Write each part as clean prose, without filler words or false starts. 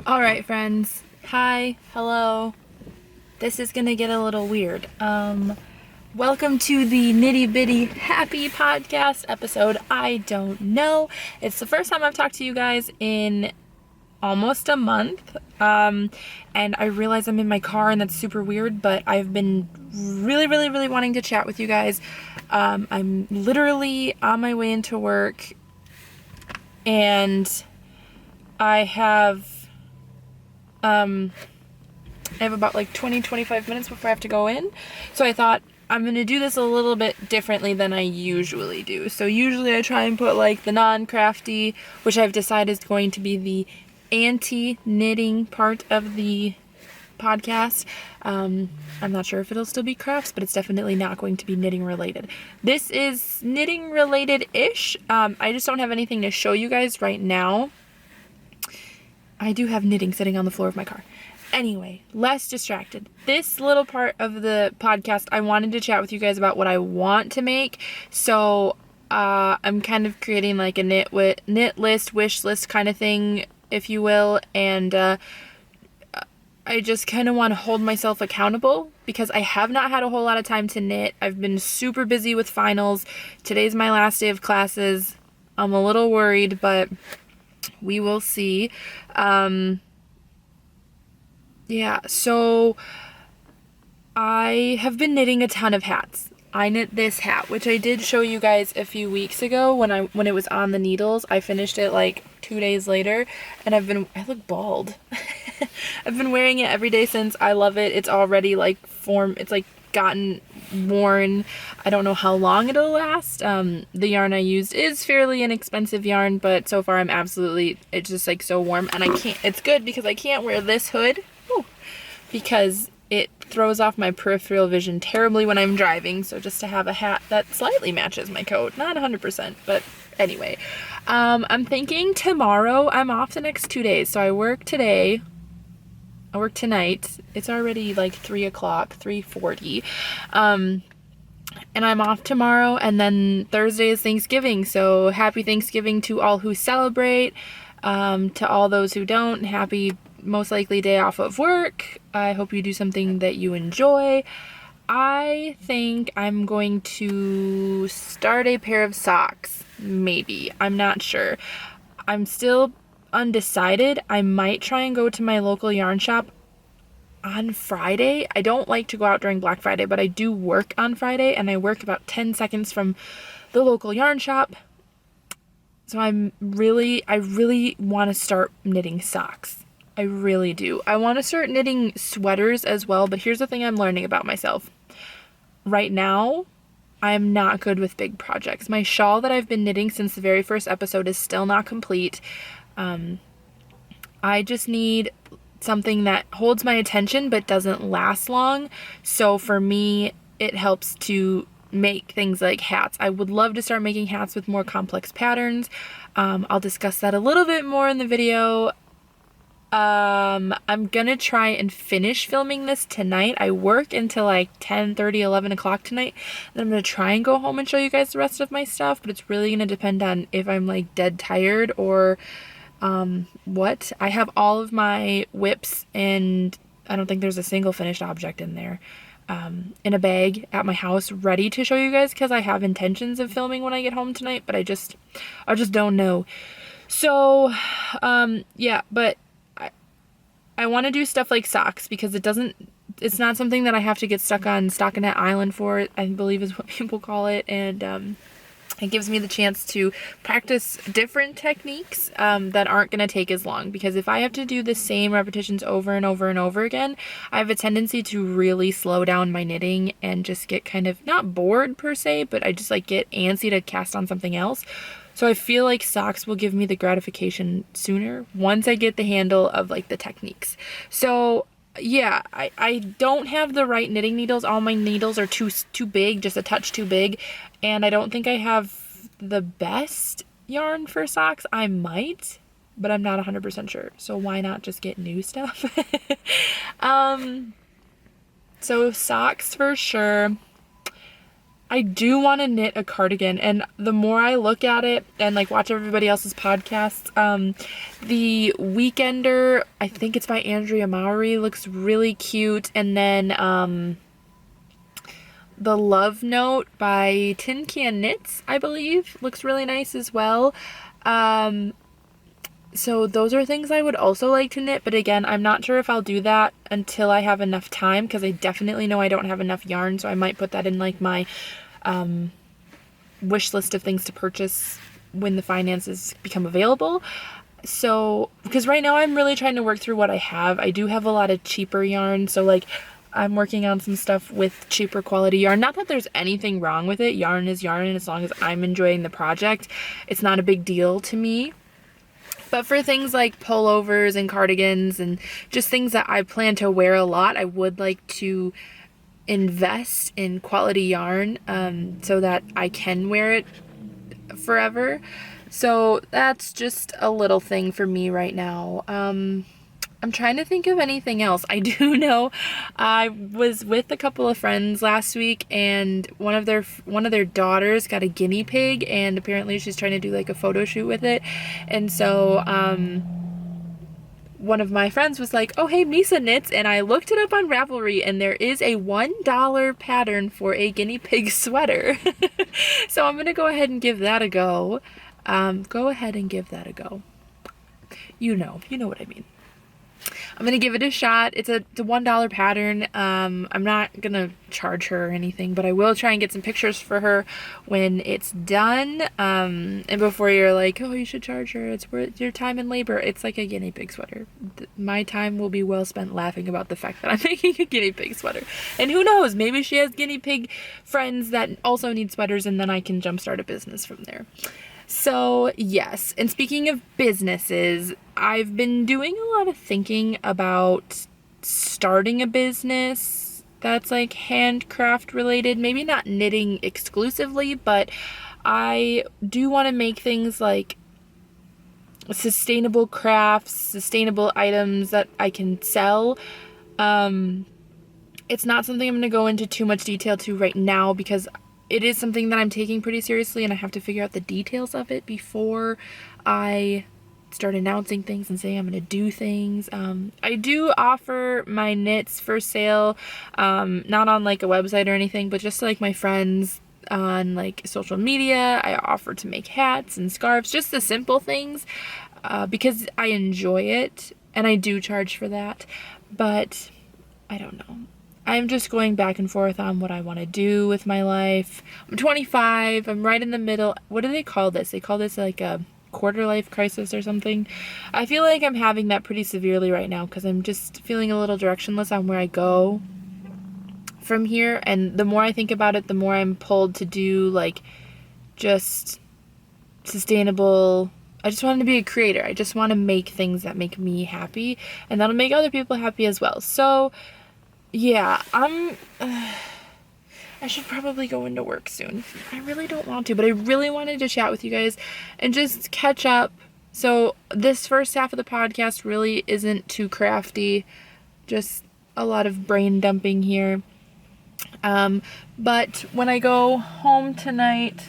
Alright, friends. Hi. Hello. This is gonna get a little weird. Welcome to the Nitty Bitty Happy Podcast episode. I don't know. It's the first time I've talked to you guys in almost a month. And I realize I'm in my car and that's super weird, but I've been really wanting to chat with you guys. I'm literally on my way into work and I have about like 20-25 minutes before I have to go in. So I thought I'm going to do this a little bit differently than I usually do. So usually I try and put like the non-crafty, which I've decided is going to be the anti-knitting part of the podcast. I'm not sure if it'll still be crafts, but it's definitely not going to be knitting related. This is knitting related-ish. I just don't have anything to show you guys right now. I do have knitting sitting on the floor of my car. Anyway, less distracted. This little part of the podcast, I wanted to chat with you guys about what I want to make. So I'm kind of creating like a knit list, wish list kind of thing, if you will. And I just kind of want to hold myself accountable because I have not had a whole lot of time to knit. I've been super busy with finals. Today's my last day of classes. I'm a little worried, but we will see. Yeah, so I have been knitting a ton of hats. I knit this hat, which I did show you guys a few weeks ago when it was on the needles. I finished it like 2 days later, and I look bald. I've been wearing it every day since. I love it. It's already like it's like gotten worn. I don't know how long it'll last. The yarn I used is fairly inexpensive yarn, but so far it's just like so warm, and it's good because I can't wear this hood because it throws off my peripheral vision terribly when I'm driving. So just to have a hat that slightly matches my coat, not 100%, but anyway. I'm thinking tomorrow. I'm off the next 2 days. So I work today. I work tonight. It's already like 3 o'clock, 3:40. And I'm off tomorrow, and then Thursday is Thanksgiving. So happy Thanksgiving to all who celebrate. To all those who don't, happy most likely day off of work. I hope you do something that you enjoy. I think I'm going to start a pair of socks. Maybe. I'm not sure. I'm still undecided. I might try and go to my local yarn shop on Friday. I don't like to go out during Black Friday, but I do work on Friday, and I work about 10 seconds from the local yarn shop. So I really want to start knitting socks. I really do. I want to start knitting sweaters as well, but here's the thing I'm learning about myself. Right now, I'm not good with big projects. My shawl that I've been knitting since the very first episode is still not complete. I just need something that holds my attention but doesn't last long. So for me, it helps to make things like hats. I would love to start making hats with more complex patterns. I'll discuss that a little bit more in the video. I'm gonna try and finish filming this tonight. I work until like 10:30, 11 o'clock tonight. Then I'm gonna try and go home and show you guys the rest of my stuff, but it's really gonna depend on if I'm like dead tired or what. I have all of my whips, and I don't think there's a single finished object in there, in a bag at my house ready to show you guys because I have intentions of filming when I get home tonight, but I just don't know. So yeah, but I want to do stuff like socks because it's not something that I have to get stuck on Stockinette Island for, I believe is what people call it. And it gives me the chance to practice different techniques that aren't going to take as long. Because if I have to do the same repetitions over and over and over again, I have a tendency to really slow down my knitting and just get kind of, not bored per se, but I just like get antsy to cast on something else. So I feel like socks will give me the gratification sooner once I get the handle of like the techniques. So yeah, I don't have the right knitting needles. All my needles are too big, just a touch too big. And I don't think I have the best yarn for socks. I might, but I'm not 100% sure. So why not just get new stuff? So socks for sure. I do want to knit a cardigan, and the more I look at it and like watch everybody else's podcasts, the Weekender, I think it's by Andrea Mowry, looks really cute, and then the Love Note by Tin Can Knits, I believe, looks really nice as well. So those are things I would also like to knit, but again, I'm not sure if I'll do that until I have enough time, because I definitely know I don't have enough yarn, so I might put that in like my wish list of things to purchase when the finances become available. So, because right now I'm really trying to work through what I have. I do have a lot of cheaper yarn, so like I'm working on some stuff with cheaper quality yarn. Not that there's anything wrong with it. Yarn is yarn, and as long as I'm enjoying the project, it's not a big deal to me. But for things like pullovers and cardigans and just things that I plan to wear a lot, I would like to invest in quality yarn so that I can wear it forever. So that's just a little thing for me right now. I'm trying to think of anything else. I do know I was with a couple of friends last week, and one of their daughters got a guinea pig, and apparently she's trying to do like a photo shoot with it. And so one of my friends was like, "Oh, hey, Misa knits," and I looked it up on Ravelry, and there is a $1 pattern for a guinea pig sweater. So I'm gonna go ahead and give that a go. Go ahead and give that a go. You know what I mean. I'm gonna give it a shot. It's a $1 pattern. I'm not gonna charge her or anything, but I will try and get some pictures for her when it's done. And before you're like, oh, you should charge her, it's worth your time and labor. It's like a guinea pig sweater. My time will be well spent laughing about the fact that I'm making a guinea pig sweater. And who knows, maybe she has guinea pig friends that also need sweaters, and then I can jumpstart a business from there. So yes, and speaking of businesses, I've been doing a lot of thinking about starting a business that's like handcraft related, maybe not knitting exclusively, but I do want to make things like sustainable crafts, sustainable items that I can sell. It's not something I'm going to go into too much detail to right now, because it is something that I'm taking pretty seriously, and I have to figure out the details of it before I start announcing things and saying I'm going to do things. I do offer my knits for sale, not on like a website or anything, but just to like my friends on like social media. I offer to make hats and scarves, just the simple things, because I enjoy it, and I do charge for that. But I don't know. I'm just going back and forth on what I want to do with my life. I'm 25. I'm right in the middle. What do they call this? They call this like a quarter life crisis or something. I feel like I'm having that pretty severely right now, because I'm just feeling a little directionless on where I go from here. And the more I think about it, the more I'm pulled to do like just sustainable. I just want to be a creator. I just want to make things that make me happy, and that'll make other people happy as well. So yeah, I should probably go into work soon. I really don't want to, but I really wanted to chat with you guys and just catch up. So this first half of the podcast really isn't too crafty, just a lot of brain dumping here. But when I go home tonight,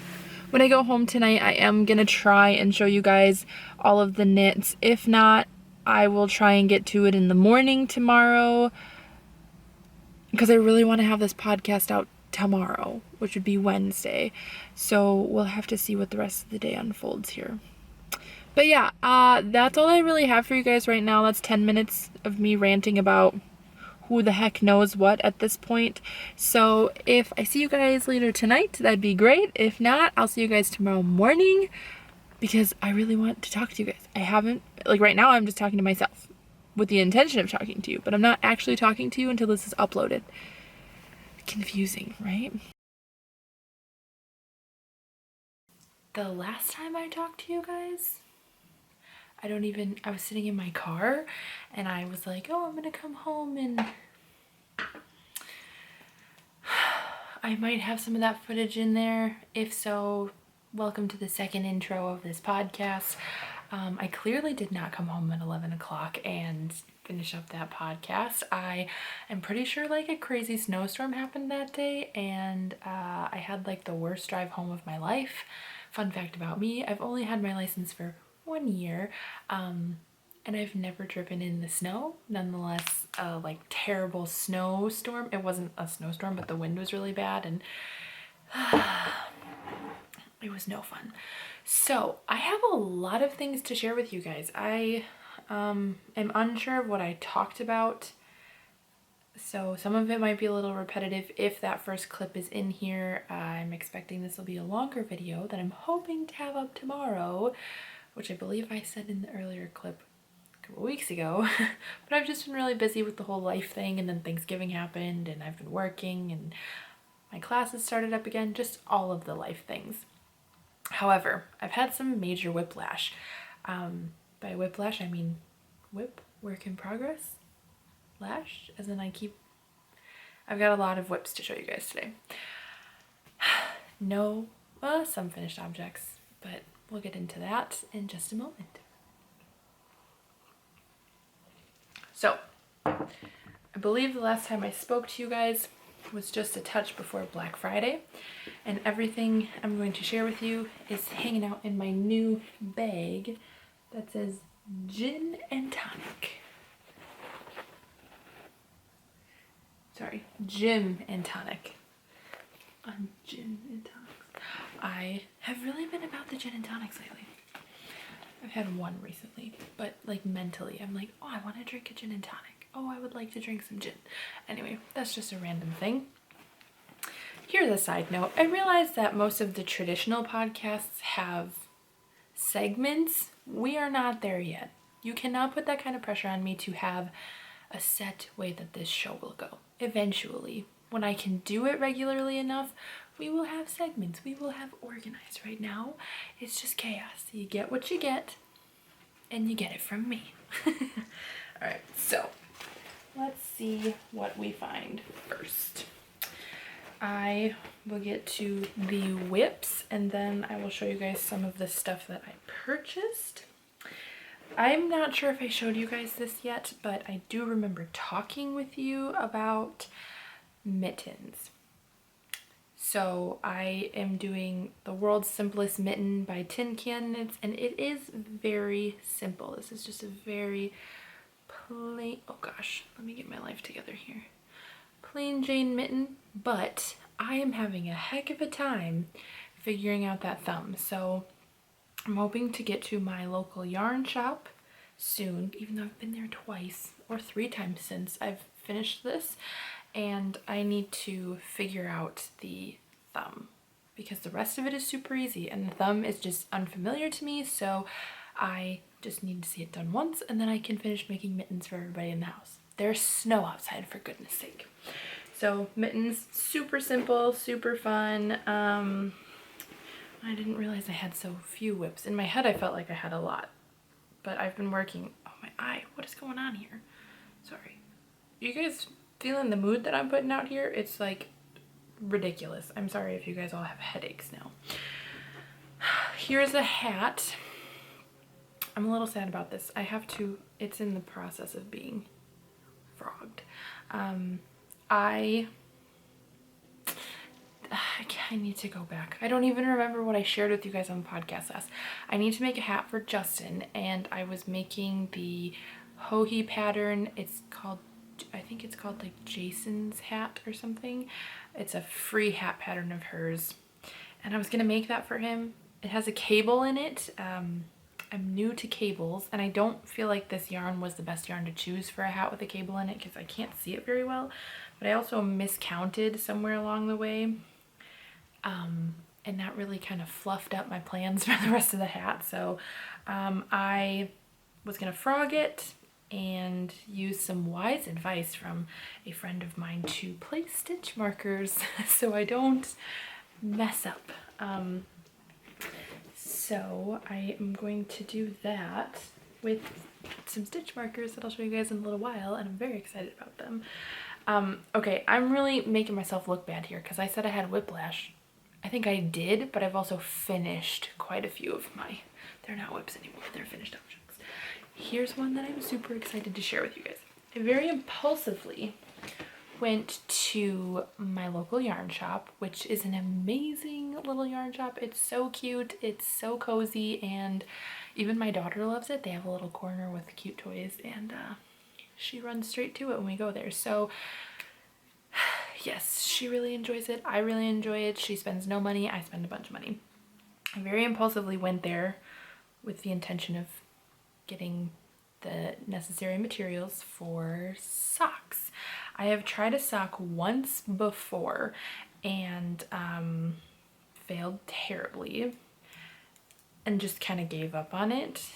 I am gonna try and show you guys all of the knits. If not, I will try and get to it in the morning tomorrow, because I really want to have this podcast out tomorrow, which would be Wednesday. So we'll have to see what the rest of the day unfolds here. But yeah, that's all I really have for you guys right now. That's 10 minutes of me ranting about who the heck knows what at this point. So if I see you guys later tonight, that'd be great. If not, I'll see you guys tomorrow morning, because I really want to talk to you guys. I haven't, like right now I'm just talking to myself with the intention of talking to you, but I'm not actually talking to you until this is uploaded. Confusing, right? The last time I talked to you guys, I was sitting in my car, and I was like, oh, I'm gonna come home, and I might have some of that footage in there. If so, welcome to the second intro of this podcast. I clearly did not come home at 11 o'clock and finish up that podcast. I am pretty sure like a crazy snowstorm happened that day, and I had like the worst drive home of my life. Fun fact about me, I've only had my license for 1 year, and I've never driven in the snow. Nonetheless, like terrible snowstorm. It wasn't a snowstorm, but the wind was really bad, and it was no fun. So I have a lot of things to share with you guys. I am unsure of what I talked about, so some of it might be a little repetitive if that first clip is in here. I'm expecting this will be a longer video that I'm hoping to have up tomorrow, which I believe I said in the earlier clip a couple weeks ago. But I've just been really busy with the whole life thing, and then Thanksgiving happened, and I've been working, and my classes started up again, just all of the life things. However, I've had some major whiplash. By whiplash, I mean whip, work in progress, lash, as in I've got a lot of whips to show you guys today. No, some finished objects, but we'll get into that in just a moment. So, I believe the last time I spoke to you guys was just a touch before Black Friday, and everything I'm going to share with you is hanging out in my new bag that says gin and tonic. Sorry, gym and tonic. Gin and tonics. I have really been about the gin and tonics lately. I've had one recently, but like mentally I'm like, oh, I want to drink a gin and tonic. Oh, I would like to drink some gin. Anyway, that's just a random thing. Here's a side note. I realize that most of the traditional podcasts have segments. We are not there yet. You cannot put that kind of pressure on me to have a set way that this show will go. Eventually, when I can do it regularly enough, we will have segments. We will have organized. Right now, it's just chaos. You get what you get, and you get it from me. All right, so let's see what we find first. I will get to the whips, and then I will show you guys some of the stuff that I purchased. I'm not sure if I showed you guys this yet, but I do remember talking with you about mittens. So I am doing the world's simplest mitten by Tin Can Knits, and it is very simple. This is just a very plain, oh gosh, let me get my life together here. Plain Jane mitten, but I am having a heck of a time figuring out that thumb. So I'm hoping to get to my local yarn shop soon, even though I've been there twice or 3 times since I've finished this, and I need to figure out the thumb because the rest of it is super easy and the thumb is just unfamiliar to me, so I just need to see it done once and then I can finish making mittens for everybody in the house. There's snow outside, for goodness sake. So mittens, super simple, super fun. I didn't realize I had so few whips. In my head I felt like I had a lot, but I've been working, oh my eye, what is going on here? Sorry. You guys feeling the mood that I'm putting out here? It's like ridiculous. I'm sorry if you guys all have headaches now. Here's a hat. I'm a little sad about this. I have to, it's in the process of being frogged. I need to go back. I don't even remember what I shared with you guys on the podcast last. I need to make a hat for Justin, and I was making the Hohi pattern. It's called, I think it's called like Jason's hat or something. It's a free hat pattern of hers, and I was gonna make that for him. It has a cable in it. I'm new to cables, and I don't feel like this yarn was the best yarn to choose for a hat with a cable in it because I can't see it very well, but I also miscounted somewhere along the way, and that really kind of fluffed up my plans for the rest of the hat. So I was gonna frog it and use some wise advice from a friend of mine to place stitch markers so I don't mess up. So I am going to do that with some stitch markers that I'll show you guys in a little while, and I'm very excited about them. Okay, I'm really making myself look bad here because I said I had whiplash. I think I did, but I've also finished quite a few of my, They're not whips anymore, they're finished objects. Here's one that I'm super excited to share with you guys. I very impulsively went to my local yarn shop, which is an amazing little yarn shop. It's so cute, it's so cozy, and even my daughter loves it. They have a little corner with cute toys, and she runs straight to it when we go there. So yes, she really enjoys it. I really enjoy it. She spends no money, I spend a bunch of money. I very impulsively went there with the intention of getting the necessary materials for socks. I have tried a sock once before and failed terribly and just kind of gave up on it.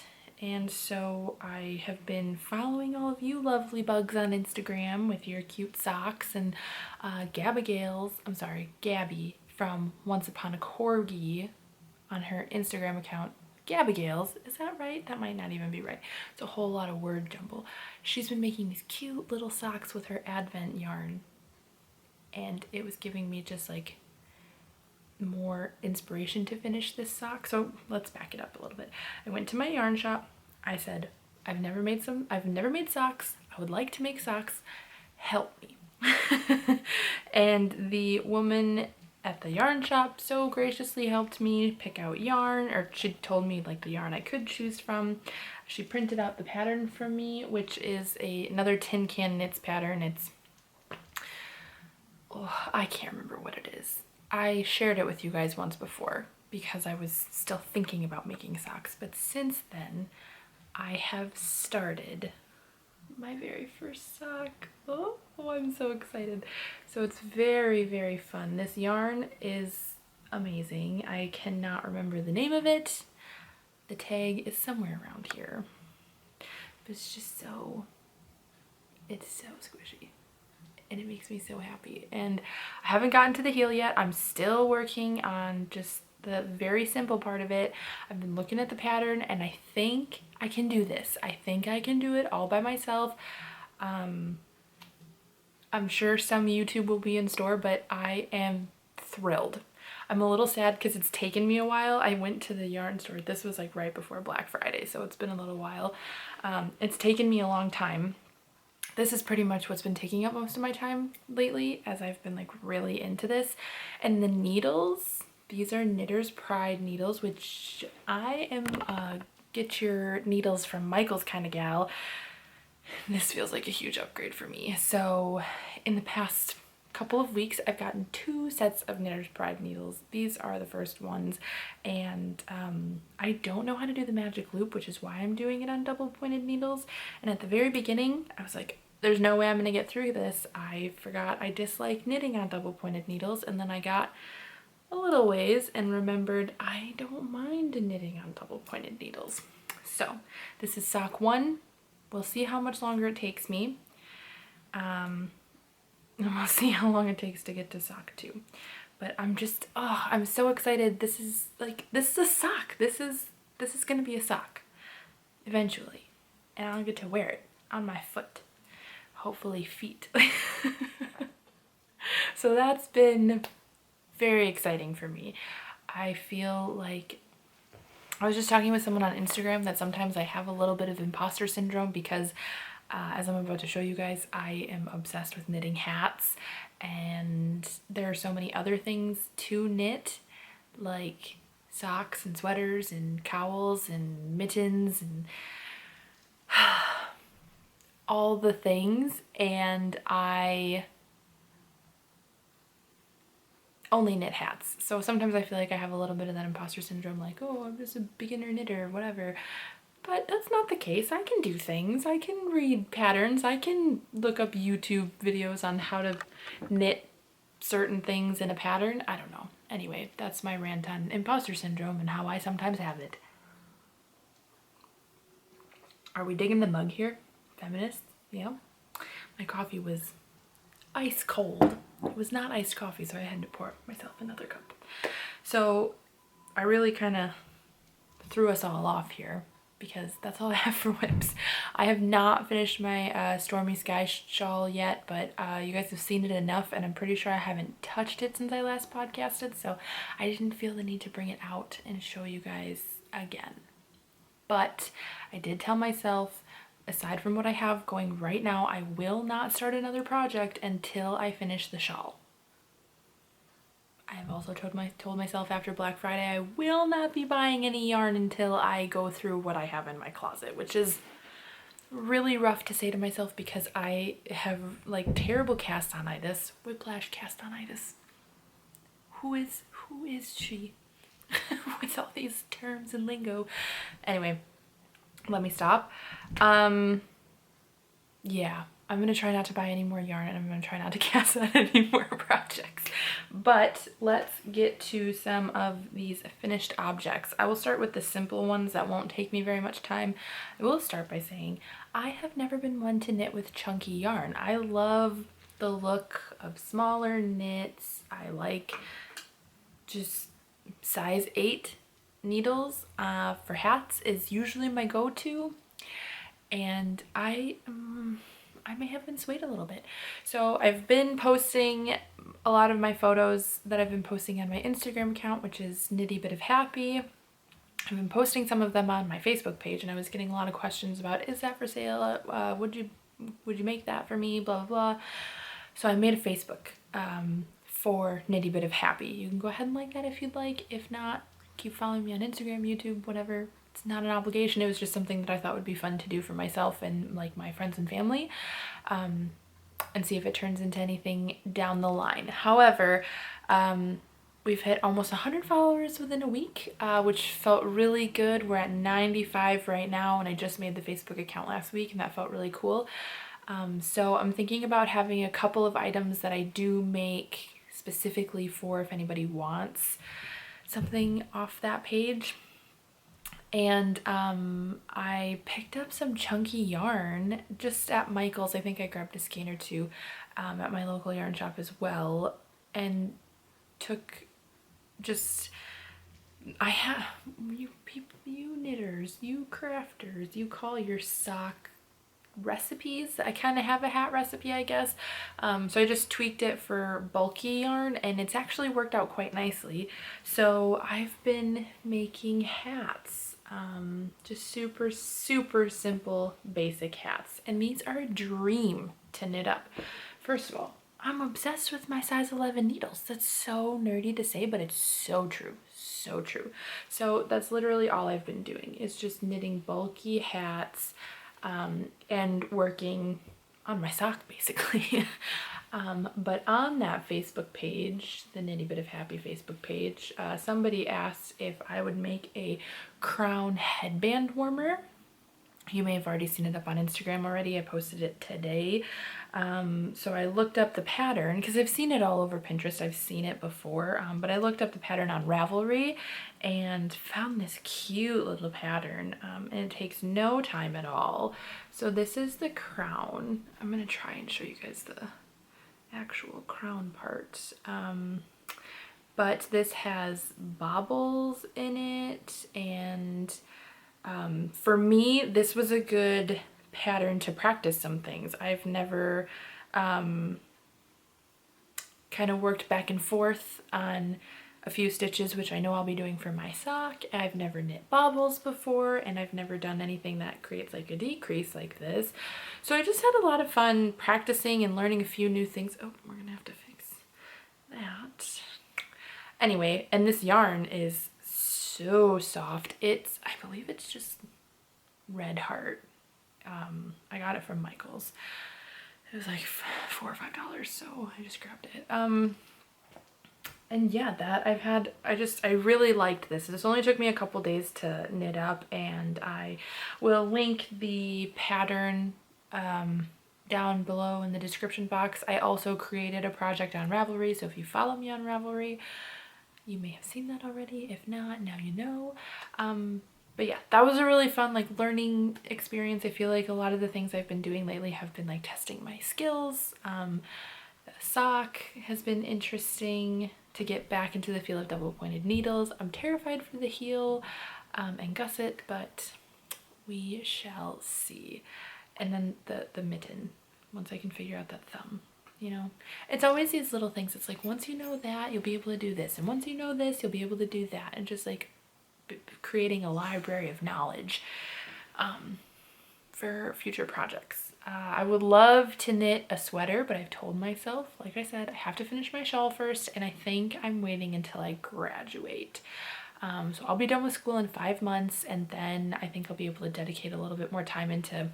And so I have been following all of you lovely bugs on Instagram with your cute socks, and Gabby from Once Upon a Corgi on her Instagram account. Gabigales, is that right? That might not even be right. It's a whole lot of word jumble. She's been making these cute little socks with her Advent yarn, and it was giving me just like more inspiration to finish this sock. So let's back it up a little bit. I went to my yarn shop. I said, I've never made socks. I would like to make socks. Help me. And the woman at the yarn shop so graciously helped me pick out yarn, or she told me like the yarn I could choose from. She printed out the pattern for me, which is another tin can knits pattern. It's, oh, I can't remember what it is. I shared it with you guys once before because I was still thinking about making socks, but since then I have started my very first sock. Oh, I'm so excited. So it's very, very fun. This yarn is amazing. I cannot remember the name of it. The tag is somewhere around here. But it's just so, it's so squishy. And it makes me so happy. And I haven't gotten to the heel yet. I'm still working on just the very simple part of it. I've been looking at the pattern and I think I can do this. I think I can do it all by myself. I'm sure some YouTube will be in store, but I am thrilled. I'm a little sad because it's taken me a while. I went to the yarn store. This was like right before Black Friday, so it's been a little while. It's taken me a long time. This is pretty much what's been taking up most of my time lately, as I've been like really into this. And the needles, these are Knitter's Pride needles, which I am get your needles from Michael's kind of gal. This feels like a huge upgrade for me. So in the past couple of weeks, I've gotten 2 sets of Knitter's Pride needles. These are the first ones, and I don't know how to do the magic loop, which is why I'm doing it on double pointed needles. And at the very beginning, I was like, there's no way I'm gonna get through this. I forgot I dislike knitting on double pointed needles, and then I got a little ways and remembered I don't mind knitting on double pointed needles. So this is sock 1. We'll see how much longer it takes me. And we'll see how long it takes to get to sock 2. But I'm just, oh, I'm so excited. This is a sock. This is gonna be a sock eventually. And I'll get to wear it on my foot. Hopefully feet. So that's been very exciting for me. I feel like, I was just talking with someone on Instagram that sometimes I have a little bit of imposter syndrome because as I'm about to show you guys, I am obsessed with knitting hats, and there are so many other things to knit, like socks and sweaters and cowls and mittens and all the things, and I only knit hats. So sometimes I feel like I have a little bit of that imposter syndrome, like, oh, I'm just a beginner knitter, whatever. But that's not the case. I can do things. I can read patterns. I can look up YouTube videos on how to knit certain things in a pattern. I don't know. Anyway, that's my rant on imposter syndrome and how I sometimes have it. Are we digging the mug here? Feminists? Yeah. My coffee was ice cold. It was not iced coffee, so I had to pour myself another cup. So I really kind of threw us all off here, because that's all I have for whips. I have not finished my Stormy Sky shawl yet, but you guys have seen it enough, and I'm pretty sure I haven't touched it since I last podcasted, so I didn't feel the need to bring it out and show you guys again. But I did tell myself, aside from what I have going right now, I will not start another project until I finish the shawl. I have also told myself after Black Friday I will not be buying any yarn until I go through what I have in my closet, which is really rough to say to myself because I have like terrible cast-on-itis, whiplash cast-on-itis. Who is she? With all these terms and lingo. Anyway, let me stop. Yeah, I'm gonna try not to buy any more yarn, and I'm gonna try not to cast on any more projects. But let's get to some of these finished objects. I will start with the simple ones that won't take me very much time. I will start by saying I have never been one to knit with chunky yarn. I love the look of smaller knits. I like just size 8 needles for hats is usually my go-to, and I may have been swayed a little bit. So I've been posting a lot of my photos that I've been posting on my Instagram account, which is Knitty Bit of Happy. I've been posting some of them on my Facebook page, and I was getting a lot of questions about, is that for sale? Would you make that for me? Blah, blah, blah. So I made a Facebook for Knitty Bit of Happy. You can go ahead and like that if you'd like. If not, keep following me on Instagram, YouTube, whatever. It's not an obligation. It was just something that I thought would be fun to do for myself and like my friends and family, and see if it turns into anything down the line. However, we've hit almost 100 followers within a week, which felt really good. We're at 95 right now, and I just made the Facebook account last week, and that felt really cool. So I'm thinking about having a couple of items that I do make specifically for if anybody wants something off that page. And I picked up some chunky yarn just at Michael's. I think I grabbed a skein or two at my local yarn shop as well, and took just, I have, you people, you knitters, you crafters, you call your sock recipes. I kind of have a hat recipe, I guess. So I just tweaked it for bulky yarn, and it's actually worked out quite nicely. So I've been making hats. Just super simple basic hats, and these are a dream to knit up. First of all, I'm obsessed with my size 11 needles. That's so nerdy to say, but it's so true, so true. So that's literally all I've been doing, is just knitting bulky hats and working on my sock basically. But on that Facebook page, the Knitty Bit of Happy Facebook page, somebody asked if I would make a crown headband warmer. You may have already seen it up on Instagram already. I posted it today. So I looked up the pattern because I've seen it all over Pinterest. I've seen it before, but I looked up the pattern on Ravelry and found this cute little pattern, and it takes no time at all. So this is the crown. I'm gonna try and show you guys the actual crown part. But this has baubles in it, and for me, this was a good pattern to practice some things. I've never kind of worked back and forth on a few stitches, which I know I'll be doing for my sock. I've never knit baubles before, and I've never done anything that creates like a decrease like this. So I just had a lot of fun practicing and learning a few new things. Oh, we're gonna have to fix that. Anyway, and this yarn is so soft. It's, I believe it's just Red Heart. I got it from Michael's. It was like $4 or $5, so I just grabbed it. And yeah, that I really liked this. This only took me a couple days to knit up, and I will link the pattern down below in the description box. I also created a project on Ravelry, so if you follow me on Ravelry, you may have seen that already. If not, now you know. But yeah, that was a really fun like learning experience. I feel like a lot of the things I've been doing lately have been like testing my skills. The sock has been interesting to get back into the feel of double pointed needles. I'm terrified for the heel and gusset, but we shall see. And then the mitten, once I can figure out that thumb. You know, it's always these little things. It's like, once you know that, you'll be able to do this, and once you know this, you'll be able to do that, and just like creating a library of knowledge for future projects. I would love to knit a sweater, but I've told myself, like I said, I have to finish my shawl first, and I think I'm waiting until I graduate. So I'll be done with school in 5 months, and then I think I'll be able to dedicate a little bit more time into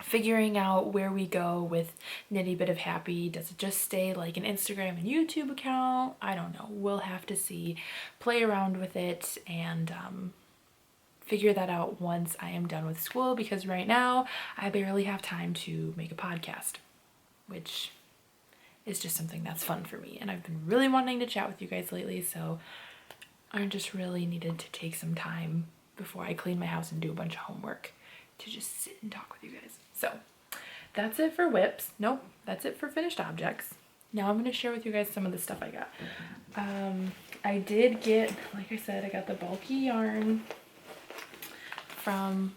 figuring out where we go with Knitty Bit of Happy. Does it just stay like an Instagram and YouTube account? I don't know. We'll have to see, play around with it, and figure that out once I am done with school, because right now I barely have time to make a podcast, which is just something that's fun for me. And I've been really wanting to chat with you guys lately, so I just really needed to take some time before I clean my house and do a bunch of homework to just sit and talk with you guys. So that's it for whips. Nope, that's it for finished objects. Now I'm going to share with you guys some of the stuff I got. I did get, like I said, I got the bulky yarn from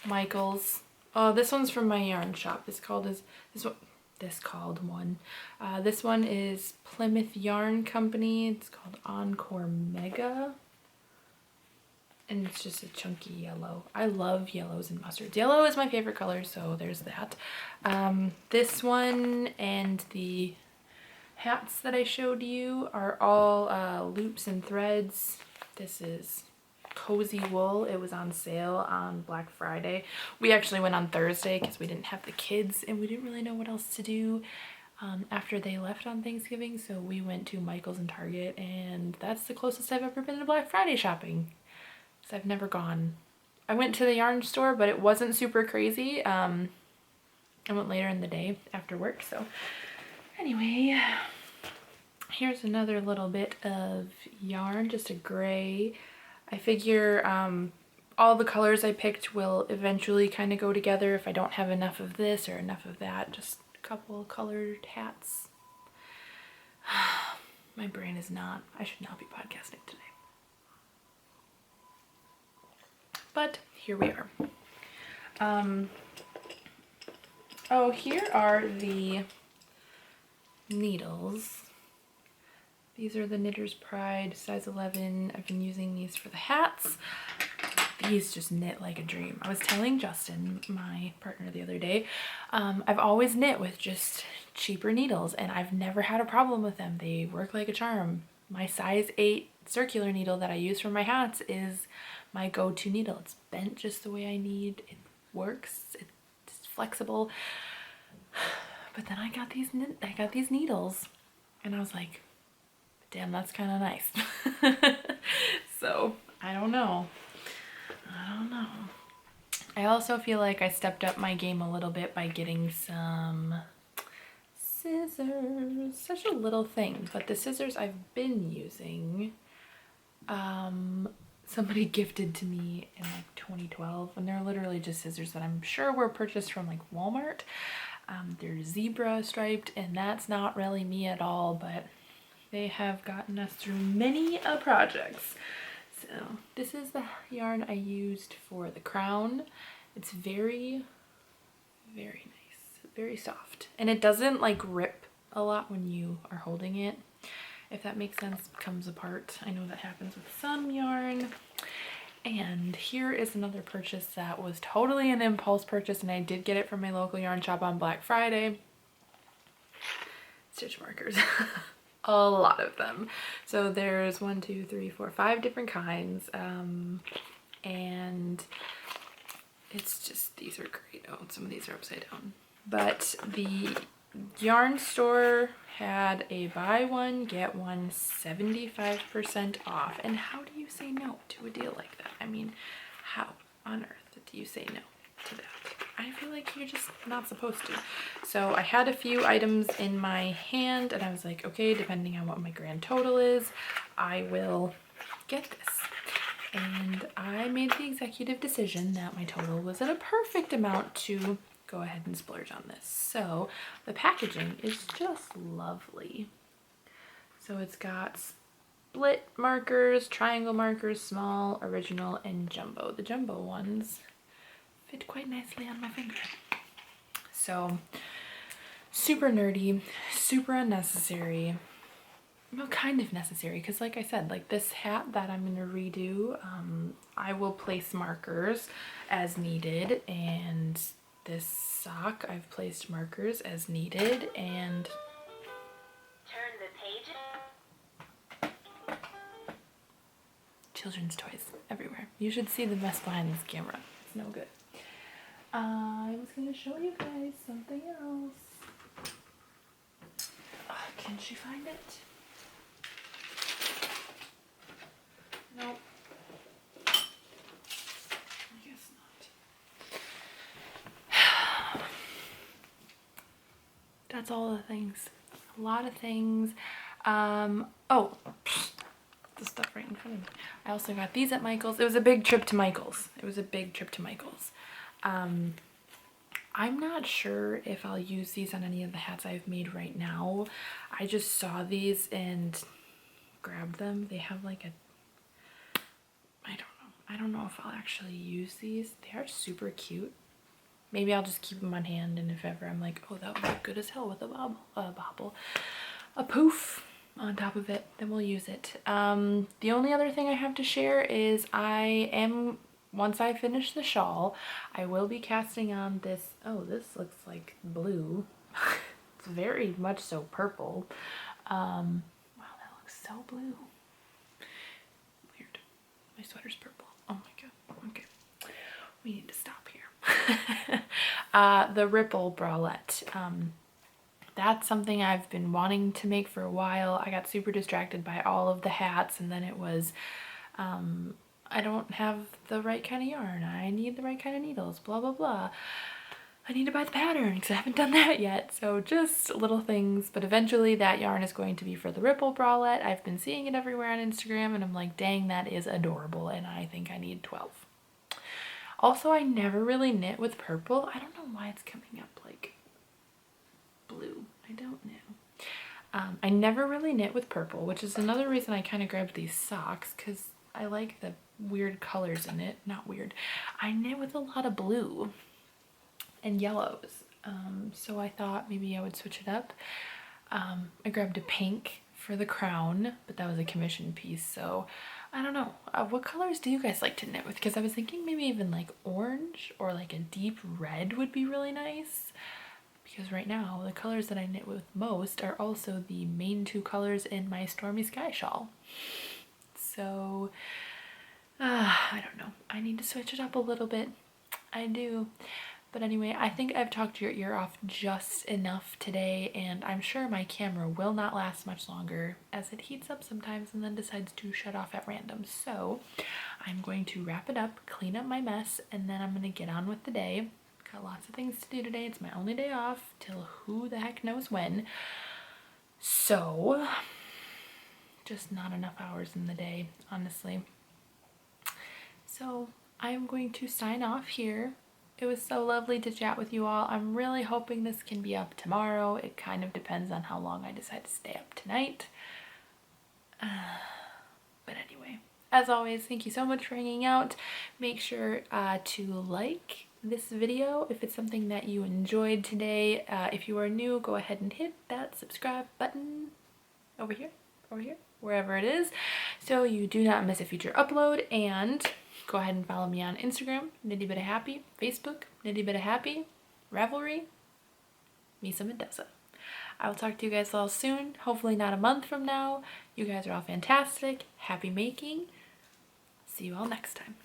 Michael's. Oh, this one's from my yarn shop. This one is Plymouth Yarn Company. It's called Encore Mega. And it's just a chunky yellow. I love yellows and mustards. Yellow is my favorite color, so there's that. This one and the hats that I showed you are all loops and threads. This is Cozy Wool. It was on sale on Black Friday. We actually went on Thursday because we didn't have the kids and we didn't really know what else to do after they left on Thanksgiving. So we went to Michael's and Target, and that's the closest I've ever been to Black Friday shopping. So I've never gone. I went to the yarn store, but it wasn't super crazy. I went later in the day after work. So anyway, here's another little bit of yarn, just a gray. I figure all the colors I picked will eventually kind of go together if I don't have enough of this or enough of that. Just a couple of colored hats. My brain is not, I should not be podcasting today. But here we are. Oh, here are the needles. These are the Knitter's Pride size 11. I've been using these for the hats. These just knit like a dream. I was telling Justin, my partner, the other day, I've always knit with just cheaper needles and I've never had a problem with them. They work like a charm. My size 8 circular needle that I use for my hats is my go-to needle. It's bent just the way I need. It works. It's flexible. But then I got these needles and I was like, damn, that's kind of nice. So I don't know. I also feel like I stepped up my game a little bit by getting some scissors. Such a little thing, but the scissors I've been using, somebody gifted to me in like 2012, and they're literally just scissors that I'm sure were purchased from like Walmart. They're zebra striped, and that's not really me at all, but they have gotten us through many projects. So this is the yarn I used for the crown. It's very, very nice, very soft. And it doesn't like rip a lot when you are holding it. If that makes sense, it comes apart. I know that happens with some yarn. And here is another purchase that was totally an impulse purchase, and I did get it from my local yarn shop on Black Friday. Stitch markers. A lot of them. So there's 1, 2, 3, 4, 5 different kinds, and it's just, these are great. Oh, some of these are upside down. But the yarn store had a buy one get one 75% off, and how do you say no to a deal like that? I mean, how on earth do you say no to that? I feel like you're just not supposed to. So I had a few items in my hand and I was like, okay, depending on what my grand total is, I will get this. And I made the executive decision that my total was at a perfect amount to go ahead and splurge on this. So the packaging is just lovely. So it's got split markers, triangle markers, small, original, and jumbo. The jumbo ones fit quite nicely on my finger. So super nerdy, super unnecessary, well, kind of necessary, because like I said, like this hat that I'm going to redo, I will place markers as needed, and this sock I've placed markers as needed, and turn the page. Children's toys everywhere. You should see the mess behind this camera. It's no good. I was going to show you guys something else. Can she find it? Nope. I guess not. That's all the things. A lot of things. Oh, the stuff right in front of me. I also got these at Michael's. It was a big trip to Michael's. I'm not sure if I'll use these on any of the hats I've made right now. I just saw these and grabbed them. They have like a, I don't know if I'll actually use these. They are super cute. Maybe I'll just keep them on hand, and if ever I'm like, oh, that would look good as hell with a poof on top of it, then we'll use it. The only other thing I have to share is once I finish the shawl, I will be casting on this. Oh, this looks like blue. It's very much so purple. Wow, that looks so blue. Weird. My sweater's purple. Oh my god. Okay. We need to stop here. The ripple bralette. That's something I've been wanting to make for a while. I got super distracted by all of the hats, and then it was, I don't have the right kind of yarn. I need the right kind of needles, blah, blah, blah. I need to buy the pattern because I haven't done that yet. So just little things, but eventually that yarn is going to be for the ripple bralette. I've been seeing it everywhere on Instagram, and I'm like, dang, that is adorable, and I think I need 12. Also, I never really knit with purple. I don't know why it's coming up like blue. I don't know. I never really knit with purple, which is another reason I kind of grabbed these socks, because I like the weird colors in it. Not weird. I knit with a lot of blue and yellows. So I thought maybe I would switch it up. I grabbed a pink for the crown, but that was a commission piece, so I don't know. What colors do you guys like to knit with? Because I was thinking maybe even like orange or like a deep red would be really nice. Because right now, the colors that I knit with most are also the main two colors in my Stormy Sky shawl. So, I don't know. I need to switch it up a little bit. I do. But anyway, I think I've talked your ear off just enough today, and I'm sure my camera will not last much longer as it heats up sometimes and then decides to shut off at random. So I'm going to wrap it up, clean up my mess, and then I'm going to get on with the day. Got lots of things to do today. It's my only day off till who the heck knows when. So just not enough hours in the day, honestly. So I'm going to sign off here. It was so lovely to chat with you all. I'm really hoping this can be up tomorrow. It kind of depends on how long I decide to stay up tonight. But anyway, as always, thank you so much for hanging out. Make sure to like this video if it's something that you enjoyed today. If you are new, go ahead and hit that subscribe button over here, wherever it is, so you do not miss a future upload. And go ahead and follow me on Instagram, Knitty Bit of Happy, Facebook, Knitty Bit of Happy, Ravelry, Misa Mendoza. I will talk to you guys all soon, hopefully not a month from now. You guys are all fantastic. Happy making. See you all next time.